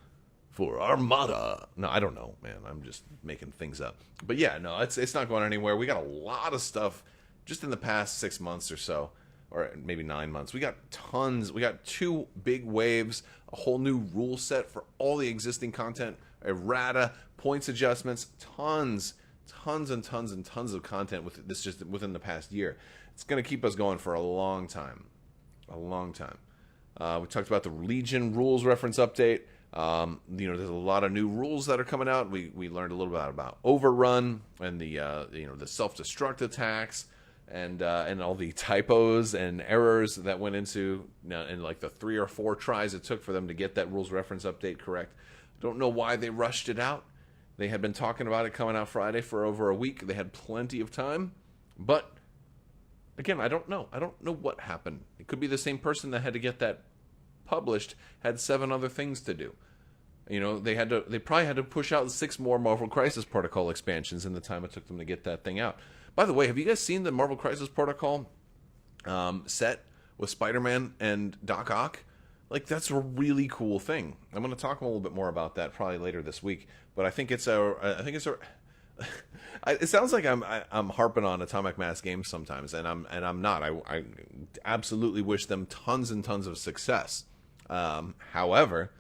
S1: for Armada. No, I don't know, man. I'm just making things up. But yeah, no, it's not going anywhere. We got a lot of stuff just in the past 6 months or so. or maybe 9 months. We got tons. We got 2 big waves, a whole new rule set for all the existing content, errata, points adjustments, tons and tons of content with this just within the past year. It's going to keep us going for a long time. A long time. We talked about the Legion rules reference update. There's a lot of new rules that are coming out. We learned a little bit about overrun and the self-destruct attacks and all the typos and errors that went into and like the 3 or 4 tries it took for them to get that rules reference update correct. Don't know why they rushed it out. They had been talking about it coming out Friday for over a week. They had plenty of time, but again, I don't know. I don't know what happened. It could be the same person that had to get that published had 7 other things to do. They probably had to push out 6 more Marvel Crisis Protocol expansions in the time it took them to get that thing out. By the way, have you guys seen the Marvel Crisis Protocol set with Spider-Man and Doc Ock? Like, that's a really cool thing. I'm going to talk a little bit more about that probably later this week. But I think it's it sounds like I'm harping on Atomic Mass Games sometimes, and I'm not. I absolutely wish them tons and tons of success. However,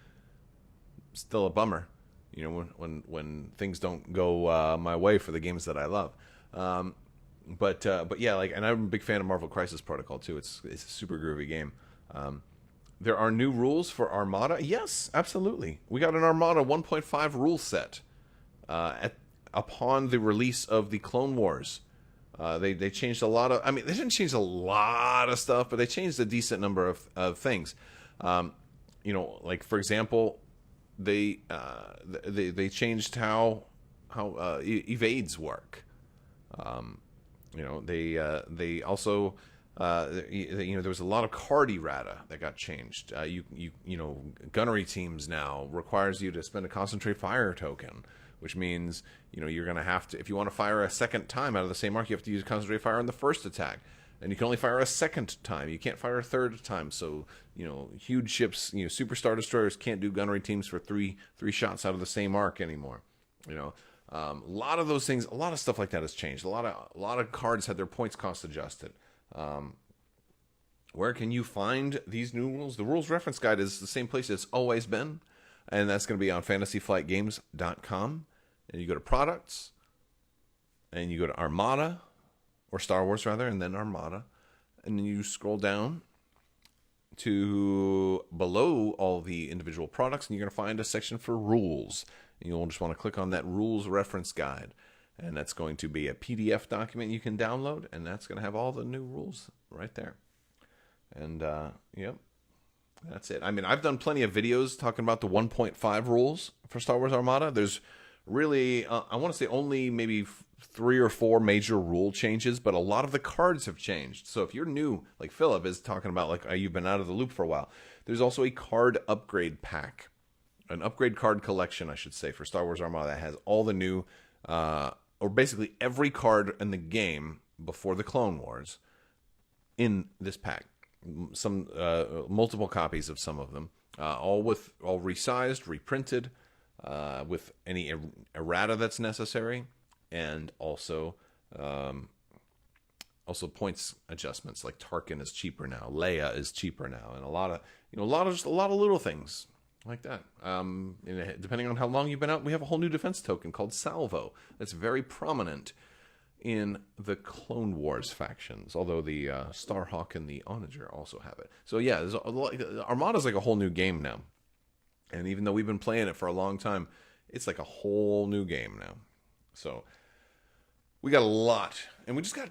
S1: still a bummer, when things don't go my way for the games that I love. But yeah, and I'm a big fan of Marvel Crisis Protocol too. It's a super groovy game. There are new rules for Armada. Yes, absolutely. We got an Armada 1.5 rule set upon the release of the Clone Wars. They changed a lot of. I mean, they didn't change a lot of stuff, but they changed a decent number of things. Like for example, they changed how evades work. They also. There was a lot of card errata that got changed. Gunnery teams now requires you to spend a concentrate fire token, which means you're going to have to, if you want to fire a second time out of the same arc, you have to use concentrate fire on the first attack, and you can only fire a second time. You can't fire a third time. So huge ships, super star destroyers can't do gunnery teams for three shots out of the same arc anymore. A lot of those things, a lot of stuff like that has changed. A lot of cards had their points cost adjusted. Where can you find these new rules? The rules reference guide is the same place it's always been, and that's going to be on fantasyflightgames.com. And you go to products, and you go to Armada, or Star Wars rather, and then Armada, and then you scroll down to below all the individual products, and you're going to find a section for rules. And you'll just want to click on that rules reference guide. And that's going to be a PDF document you can download, and that's going to have all the new rules right there. And, yep, that's it. I mean, I've done plenty of videos talking about the 1.5 rules for Star Wars Armada. There's really, I want to say only maybe 3 or 4 major rule changes, but a lot of the cards have changed. So if you're new, like Philip is talking about, like you've been out of the loop for a while, there's also a card upgrade pack, an upgrade card collection, I should say, for Star Wars Armada that has all the new... or basically every card in the game before the Clone Wars in this pack. Some multiple copies of some of them, all resized, reprinted, with any errata that's necessary, and also points adjustments. Like Tarkin is cheaper now, Leia is cheaper now, and a lot of little things like that. Depending on how long you've been out, we have a whole new defense token called Salvo that's very prominent in the Clone Wars factions, although the Starhawk and the Onager also have it. So yeah, Armada's like a whole new game now. And even though we've been playing it for a long time, it's like a whole new game now. So we got a lot, and we just got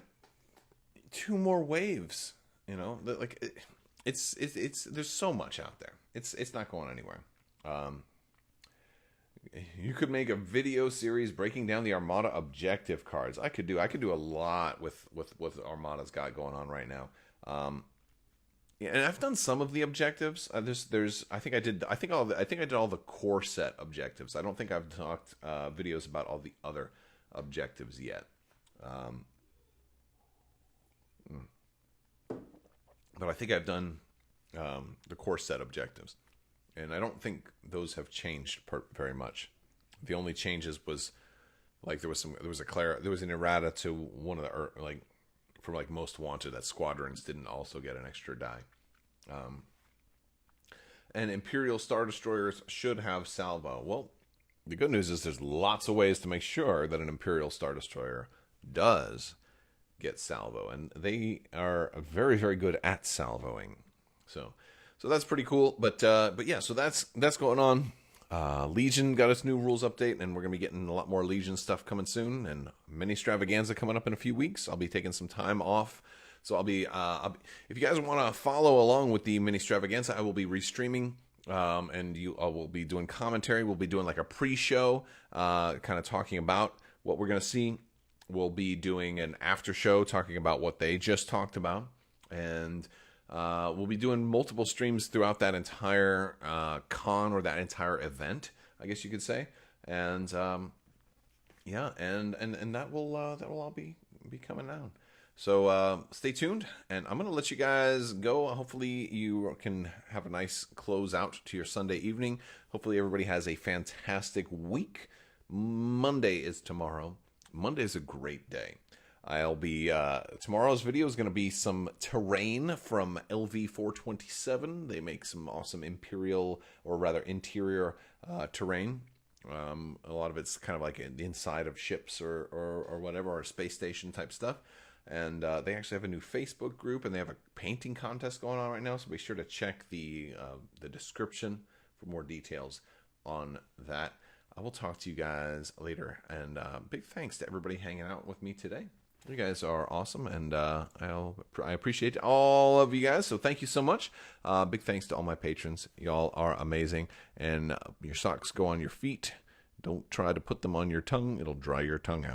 S1: 2 more waves, it's there's so much out there. It's not going anywhere. You could make a video series breaking down the Armada objective cards. I could do a lot with what Armada's got going on right now. Yeah, and I've done some of the objectives. I think I did all the core set objectives. I don't think I've talked videos about all the other objectives yet. But I think I've done the core set objectives, and I don't think those have changed very much. The only changes was like there was an errata to one of the for like Most Wanted, that Squadrons didn't also get an extra die. And Imperial Star Destroyers should have salvo. Well, the good news is there's lots of ways to make sure that an Imperial Star Destroyer does get salvo, and they are very, very good at salvoing. So that's pretty cool. But yeah, so that's going on. Legion got its new rules update, and we're gonna be getting a lot more Legion stuff coming soon, and mini extravaganza coming up in a few weeks. I'll be taking some time off. So I'll be if you guys want to follow along with the mini extravaganza, I will be restreaming, and I will be doing commentary. We'll be doing like a pre-show, kind of talking about what we're gonna see. We'll be doing an after show talking about what they just talked about, and we'll be doing multiple streams throughout that entire con, or that entire event, I guess you could say. And yeah, and that will all be coming down. So stay tuned, and I'm going to let you guys go. Hopefully you can have a nice close out to your Sunday evening. Hopefully everybody has a fantastic week. Monday is tomorrow. Monday is a great day. I'll be, tomorrow's video is going to be some terrain from LV427. They make some awesome Imperial, or rather interior terrain. A lot of it's kind of like inside of ships or whatever, or space station type stuff. And they actually have a new Facebook group, and they have a painting contest going on right now. So be sure to check the description for more details on that. I will talk to you guys later, and big thanks to everybody hanging out with me today. You guys are awesome, and I appreciate all of you guys, so thank you so much. Big thanks to all my patrons. Y'all are amazing, and your socks go on your feet. Don't try to put them on your tongue. It'll dry your tongue out.